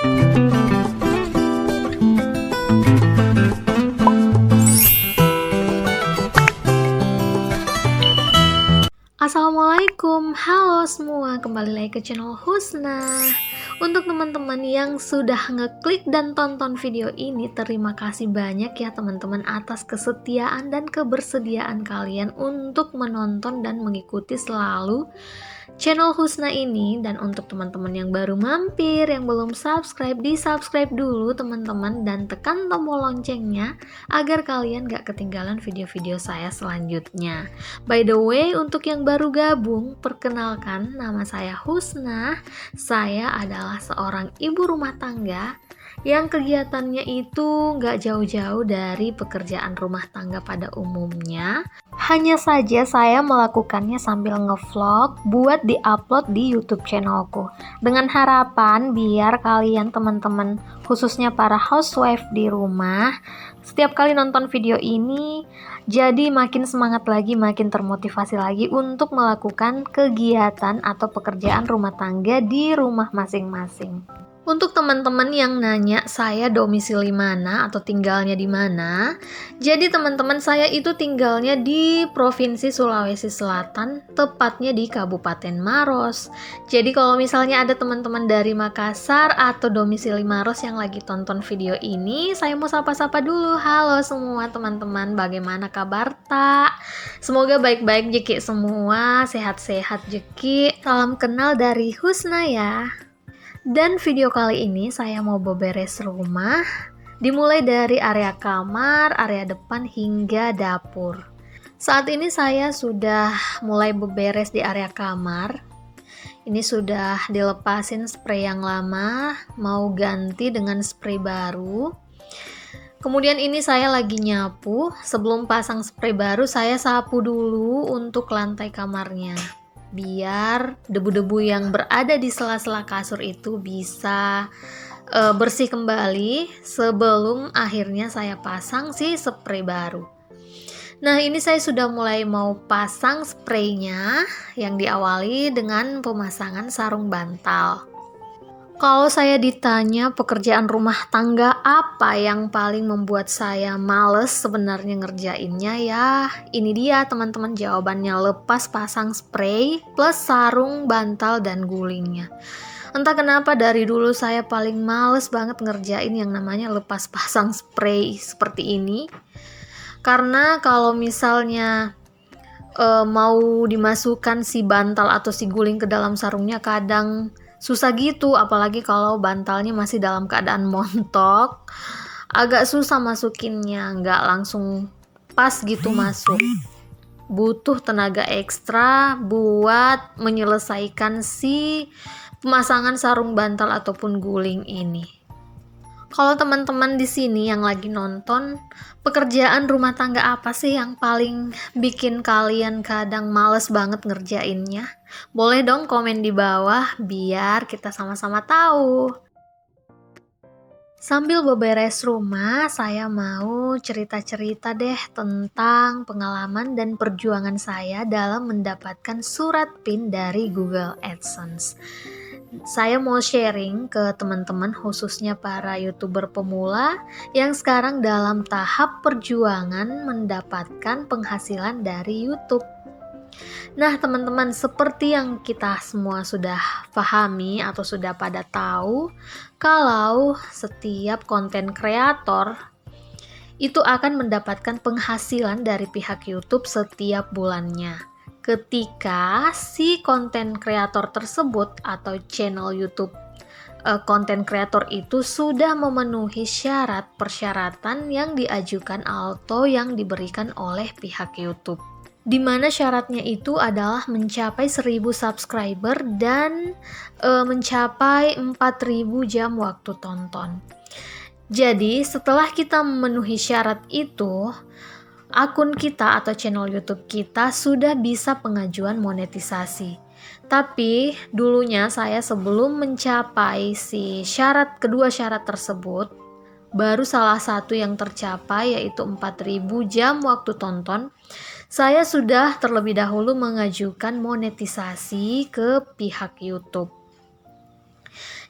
Assalamualaikum, halo semua, kembali lagi ke channel Husna. Untuk teman-teman yang sudah ngeklik dan tonton video ini, terima kasih banyak ya teman-teman atas kesetiaan dan kebersediaan kalian untuk menonton dan mengikuti selalu channel Husna ini. Dan untuk teman-teman yang baru mampir, yang belum subscribe, di subscribe dulu teman-teman dan tekan tombol loncengnya agar kalian gak ketinggalan video-video saya selanjutnya. By the way, untuk yang baru gabung, perkenalkan nama saya Husna. Saya adalah seorang ibu rumah tangga yang kegiatannya itu gak jauh-jauh dari pekerjaan rumah tangga pada umumnya. Hanya saja saya melakukannya sambil ngevlog buat diupload di YouTube channelku. Dengan harapan biar kalian teman-teman, khususnya para housewife di rumah, setiap kali nonton video ini jadi makin semangat lagi, makin termotivasi lagi untuk melakukan kegiatan atau pekerjaan rumah tangga di rumah masing-masing. Untuk teman-teman yang nanya saya domisili mana atau tinggalnya di mana, jadi teman-teman saya itu tinggalnya di Provinsi Sulawesi Selatan, tepatnya di Kabupaten Maros. Jadi kalau misalnya ada teman-teman dari Makassar atau domisili Maros yang lagi tonton video ini, saya mau sapa-sapa dulu. Halo semua teman-teman, bagaimana kabar tak? Semoga baik-baik jeki semua, sehat-sehat jeki. Salam kenal dari Husna ya. Dan video kali ini saya mau beberes rumah, dimulai dari area kamar, area depan hingga dapur. Saat ini saya sudah mulai beberes di area kamar. Ini sudah dilepasin spray yang lama, mau ganti dengan spray baru. Kemudian ini saya lagi nyapu, sebelum pasang spray baru saya sapu dulu untuk lantai kamarnya, biar debu-debu yang berada di sela-sela kasur itu bisa bersih kembali sebelum akhirnya saya pasang si spray baru. Nah, ini saya sudah mulai mau pasang spraynya, yang diawali dengan pemasangan sarung bantal. Kalau saya ditanya pekerjaan rumah tangga apa yang paling membuat saya males sebenarnya ngerjainnya, ya ini dia teman-teman jawabannya, lepas pasang spray plus sarung bantal dan gulingnya. Entah kenapa dari dulu saya paling males banget ngerjain yang namanya lepas pasang spray seperti ini. Karena kalau misalnya mau dimasukkan si bantal atau si guling ke dalam sarungnya kadang susah gitu, apalagi kalau bantalnya masih dalam keadaan montok, agak susah masukinnya, nggak langsung pas gitu masuk. Butuh tenaga ekstra buat menyelesaikan si pemasangan sarung bantal ataupun guling ini. Kalau teman-teman di sini yang lagi nonton, pekerjaan rumah tangga apa sih yang paling bikin kalian kadang males banget ngerjainnya? Boleh dong komen di bawah biar kita sama-sama tahu. Sambil beberes rumah, saya mau cerita-cerita deh tentang pengalaman dan perjuangan saya dalam mendapatkan surat PIN dari Google AdSense. Saya mau sharing ke teman-teman, khususnya para YouTuber pemula yang sekarang dalam tahap perjuangan mendapatkan penghasilan dari YouTube. Nah teman-teman, seperti yang kita semua sudah pahami atau sudah pada tahu, kalau setiap konten kreator itu akan mendapatkan penghasilan dari pihak YouTube setiap bulannya. Ketika si konten kreator tersebut atau channel YouTube konten kreator itu sudah memenuhi syarat persyaratan yang diajukan atau yang diberikan oleh pihak YouTube, di mana syaratnya itu adalah mencapai 1000 subscriber dan mencapai 4000 jam waktu tonton. Jadi setelah kita memenuhi syarat itu, akun kita atau channel YouTube kita sudah bisa pengajuan monetisasi. Tapi dulunya saya sebelum mencapai si kedua syarat tersebut, baru salah satu yang tercapai yaitu 4000 jam waktu tonton, saya sudah terlebih dahulu mengajukan monetisasi ke pihak YouTube.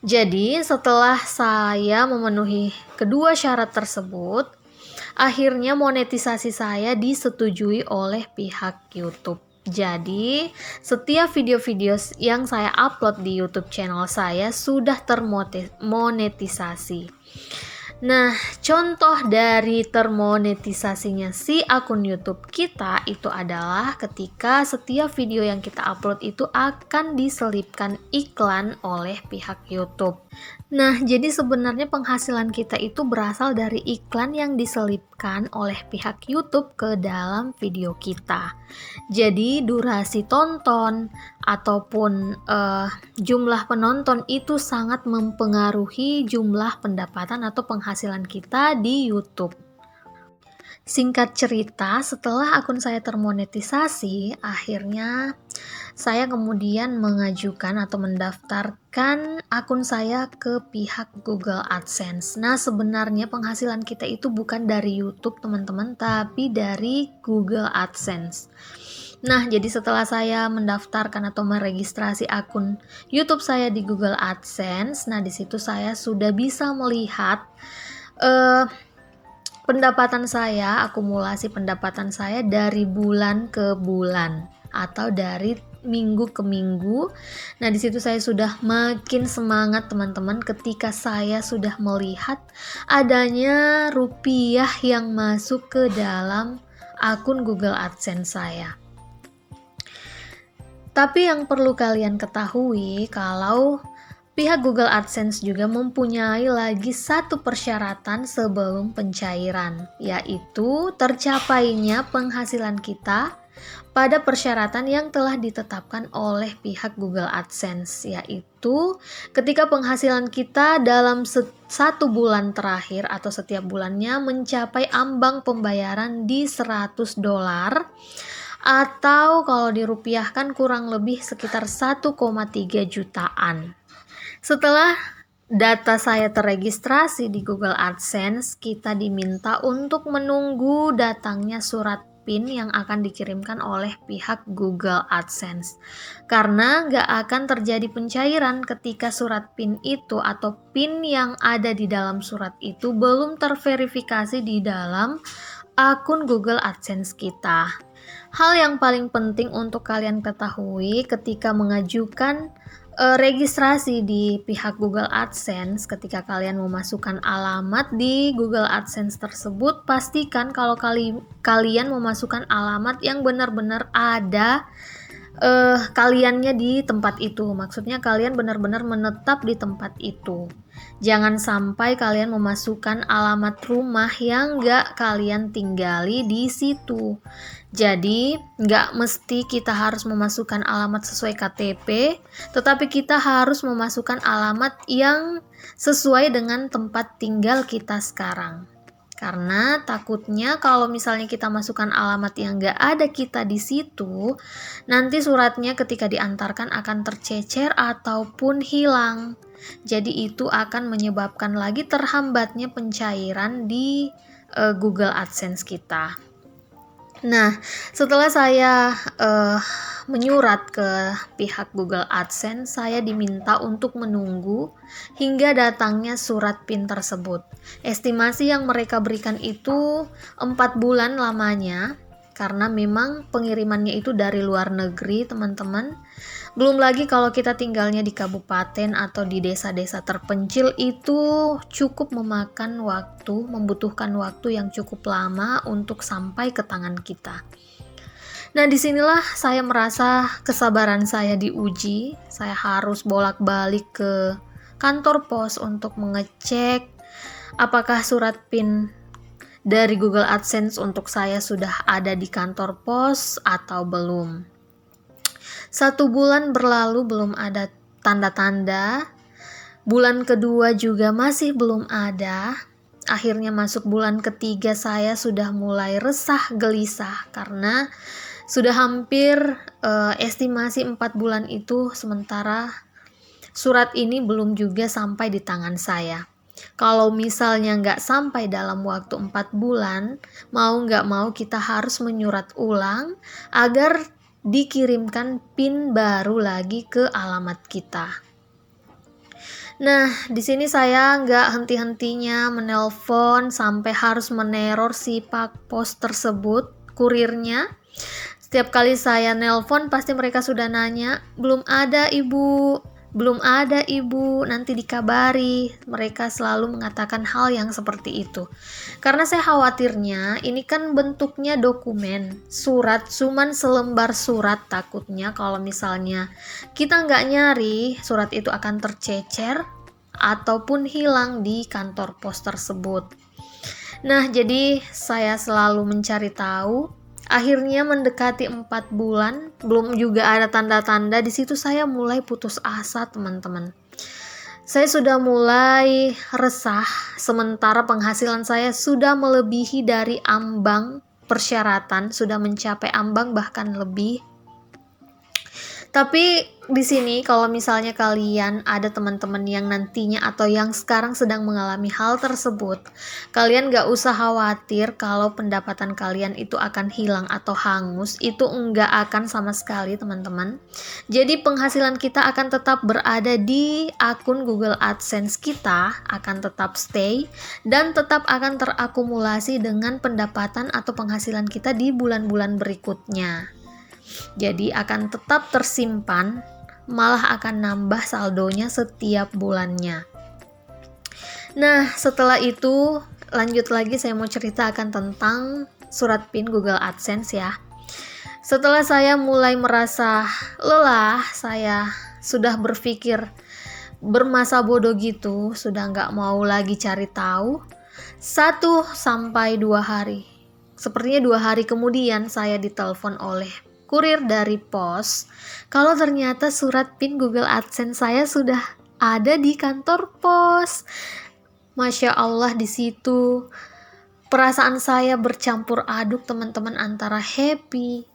Jadi setelah saya memenuhi kedua syarat tersebut, akhirnya monetisasi saya disetujui oleh pihak YouTube. Jadi, setiap video-video yang saya upload di YouTube channel saya sudah termonetisasi. Nah, contoh dari termonetisasinya si akun YouTube kita itu adalah ketika setiap video yang kita upload itu akan diselipkan iklan oleh pihak YouTube. Nah, jadi sebenarnya penghasilan kita itu berasal dari iklan yang diselipkan oleh pihak YouTube ke dalam video kita. Jadi durasi tonton ataupun jumlah penonton itu sangat mempengaruhi jumlah pendapatan atau penghasilan kita di YouTube. Singkat cerita, setelah akun saya termonetisasi, akhirnya saya kemudian mengajukan atau mendaftarkan akun saya ke pihak Google AdSense. Nah, sebenarnya penghasilan kita itu bukan dari YouTube, teman-teman, tapi dari Google AdSense. Nah, jadi setelah saya mendaftarkan atau meregistrasi akun YouTube saya di Google AdSense, nah di situ saya sudah bisa melihat pendapatan saya, akumulasi pendapatan saya dari bulan ke bulan atau dari minggu ke minggu. Nah, di situ saya sudah makin semangat, teman-teman, ketika saya sudah melihat adanya rupiah yang masuk ke dalam akun Google AdSense saya. Tapi yang perlu kalian ketahui kalau pihak Google AdSense juga mempunyai lagi satu persyaratan sebelum pencairan, yaitu tercapainya penghasilan kita pada persyaratan yang telah ditetapkan oleh pihak Google AdSense, yaitu ketika penghasilan kita dalam satu bulan terakhir atau setiap bulannya mencapai ambang pembayaran di $100 atau kalau dirupiahkan kurang lebih sekitar 1,3 jutaan. Setelah data saya terregistrasi di Google AdSense, kita diminta untuk menunggu datangnya surat PIN yang akan dikirimkan oleh pihak Google AdSense. Karena nggak akan terjadi pencairan ketika surat PIN itu atau PIN yang ada di dalam surat itu belum terverifikasi di dalam akun Google AdSense kita. Hal yang paling penting untuk kalian ketahui ketika mengajukan registrasi di pihak Google AdSense, ketika kalian memasukkan alamat di Google AdSense tersebut, pastikan kalau kalian memasukkan alamat yang benar-benar ada kaliannya di tempat itu. Maksudnya kalian benar-benar menetap di tempat itu. Jangan sampai kalian memasukkan alamat rumah yang nggak kalian tinggali di situ. Jadi nggak mesti kita harus memasukkan alamat sesuai KTP, tetapi kita harus memasukkan alamat yang sesuai dengan tempat tinggal kita sekarang. Karena takutnya kalau misalnya kita masukkan alamat yang nggak ada kita di situ, nanti suratnya ketika diantarkan akan tercecer ataupun hilang. Jadi itu akan menyebabkan lagi terhambatnya pencairan di Google AdSense kita. Nah, setelah saya menyurat ke pihak Google AdSense, saya diminta untuk menunggu hingga datangnya surat PIN tersebut. Estimasi yang mereka berikan itu 4 bulan lamanya, karena memang pengirimannya itu dari luar negeri, teman-teman. Belum lagi kalau kita tinggalnya di kabupaten atau di desa-desa terpencil, itu cukup membutuhkan waktu yang cukup lama untuk sampai ke tangan kita. Nah, disinilah saya merasa kesabaran saya diuji. Saya harus bolak-balik ke kantor pos untuk mengecek apakah surat PIN dari Google AdSense untuk saya sudah ada di kantor pos atau belum. 1 bulan berlalu belum ada tanda-tanda. Bulan kedua juga masih belum ada. Akhirnya masuk bulan ketiga saya sudah mulai resah gelisah karena sudah hampir estimasi 4 bulan itu, sementara surat ini belum juga sampai di tangan saya. Kalau misalnya nggak sampai dalam waktu 4 bulan, mau nggak mau kita harus menyurat ulang agar dikirimkan PIN baru lagi ke alamat kita. Nah, di sini saya nggak henti-hentinya menelpon sampai harus meneror si Pak Pos tersebut, kurirnya. Setiap kali saya nelpon pasti mereka sudah nanya, belum ada ibu, nanti dikabari. Mereka selalu mengatakan hal yang seperti itu. Karena saya khawatirnya ini kan bentuknya dokumen, surat, cuman selembar surat, takutnya kalau misalnya kita nggak nyari, surat itu akan tercecer ataupun hilang di kantor pos tersebut. Nah, jadi saya selalu mencari tahu. Akhirnya mendekati 4 bulan, belum juga ada tanda-tanda. Di situ saya mulai putus asa, teman-teman. Saya sudah mulai resah, sementara penghasilan saya sudah melebihi dari ambang persyaratan, sudah mencapai ambang bahkan lebih. Tapi di sini kalau misalnya kalian ada teman-teman yang nantinya atau yang sekarang sedang mengalami hal tersebut, kalian gak usah khawatir kalau pendapatan kalian itu akan hilang atau hangus. Itu enggak akan sama sekali, teman-teman. Jadi penghasilan kita akan tetap berada di akun Google AdSense kita, akan tetap stay dan tetap akan terakumulasi dengan pendapatan atau penghasilan kita di bulan-bulan berikutnya. Jadi akan tetap tersimpan, malah akan nambah saldonya setiap bulannya. Nah, setelah itu lanjut lagi saya mau cerita akan tentang surat PIN Google AdSense ya. Setelah saya mulai merasa lelah, saya sudah berpikir bermasa bodoh gitu, sudah nggak mau lagi cari tahu. 1-2 hari, sepertinya 2 hari kemudian saya ditelepon oleh kurir dari pos kalau ternyata surat PIN Google AdSense saya sudah ada di kantor pos. Masya Allah, di situ perasaan saya bercampur aduk, teman-teman, antara happy,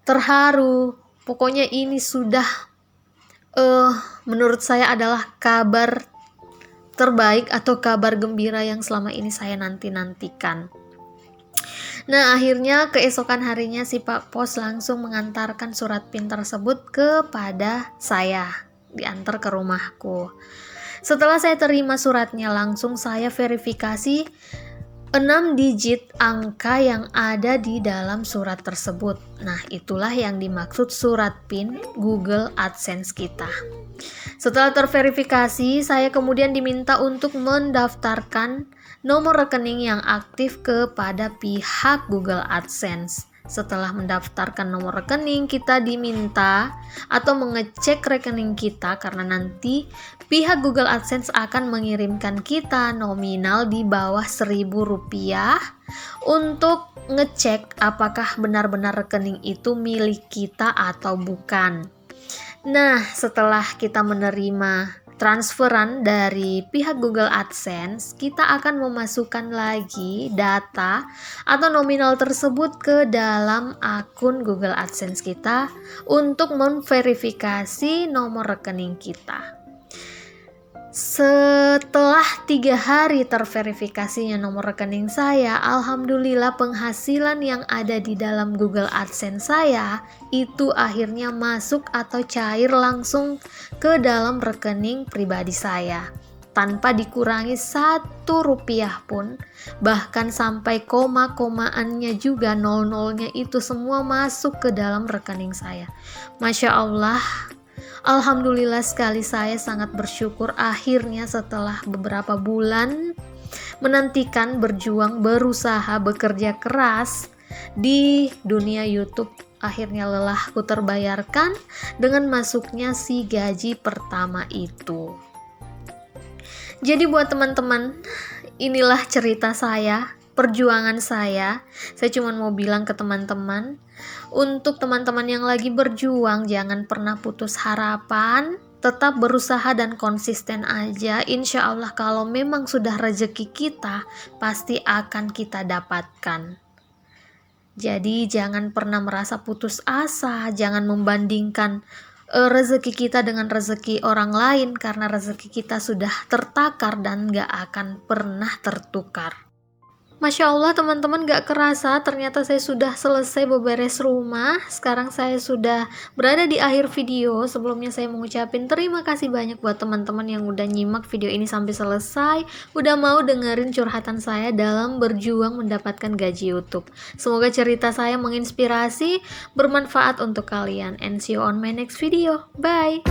terharu. Pokoknya ini sudah menurut saya adalah kabar terbaik atau kabar gembira yang selama ini saya nanti-nantikan. Nah, akhirnya keesokan harinya si Pak Pos langsung mengantarkan surat PIN tersebut kepada saya, diantar ke rumahku. Setelah saya terima suratnya, langsung saya verifikasi 6 digit angka yang ada di dalam surat tersebut. Nah, itulah yang dimaksud surat PIN Google AdSense kita. Setelah terverifikasi, saya kemudian diminta untuk mendaftarkan nomor rekening yang aktif kepada pihak Google AdSense. Setelah mendaftarkan nomor rekening, kita diminta atau mengecek rekening kita karena nanti pihak Google AdSense akan mengirimkan kita nominal di bawah Rp1.000 untuk ngecek apakah benar-benar rekening itu milik kita atau bukan. Nah, setelah kita menerima transferan dari pihak Google AdSense, kita akan memasukkan lagi data atau nominal tersebut ke dalam akun Google AdSense kita untuk memverifikasi nomor rekening kita. Setelah 3 hari terverifikasinya nomor rekening saya, alhamdulillah penghasilan yang ada di dalam Google AdSense saya itu akhirnya masuk atau cair langsung ke dalam rekening pribadi saya tanpa dikurangi Rp1 pun, bahkan sampai koma-komaannya juga, nol-nolnya itu semua masuk ke dalam rekening saya. Masya Allah, alhamdulillah sekali, saya sangat bersyukur akhirnya setelah beberapa bulan menantikan, berjuang, berusaha, bekerja keras di dunia YouTube, akhirnya lelahku terbayarkan dengan masuknya si gaji pertama itu. Jadi buat teman-teman, inilah cerita saya, perjuangan saya. Saya cuma mau bilang ke teman-teman, untuk teman-teman yang lagi berjuang, jangan pernah putus harapan, tetap berusaha dan konsisten aja. Insya Allah kalau memang sudah rezeki kita, pasti akan kita dapatkan. Jadi jangan pernah merasa putus asa, jangan membandingkan rezeki kita dengan rezeki orang lain, karena rezeki kita sudah tertakar dan gak akan pernah tertukar. Masya Allah teman-teman, gak kerasa ternyata saya sudah selesai beberes rumah. Sekarang saya sudah berada di akhir video. Sebelumnya saya mengucapkan terima kasih banyak buat teman-teman yang udah nyimak video ini sampai selesai, udah mau dengerin curhatan saya dalam berjuang mendapatkan gaji YouTube. Semoga cerita saya menginspirasi, bermanfaat untuk kalian. And see you on my next video. Bye.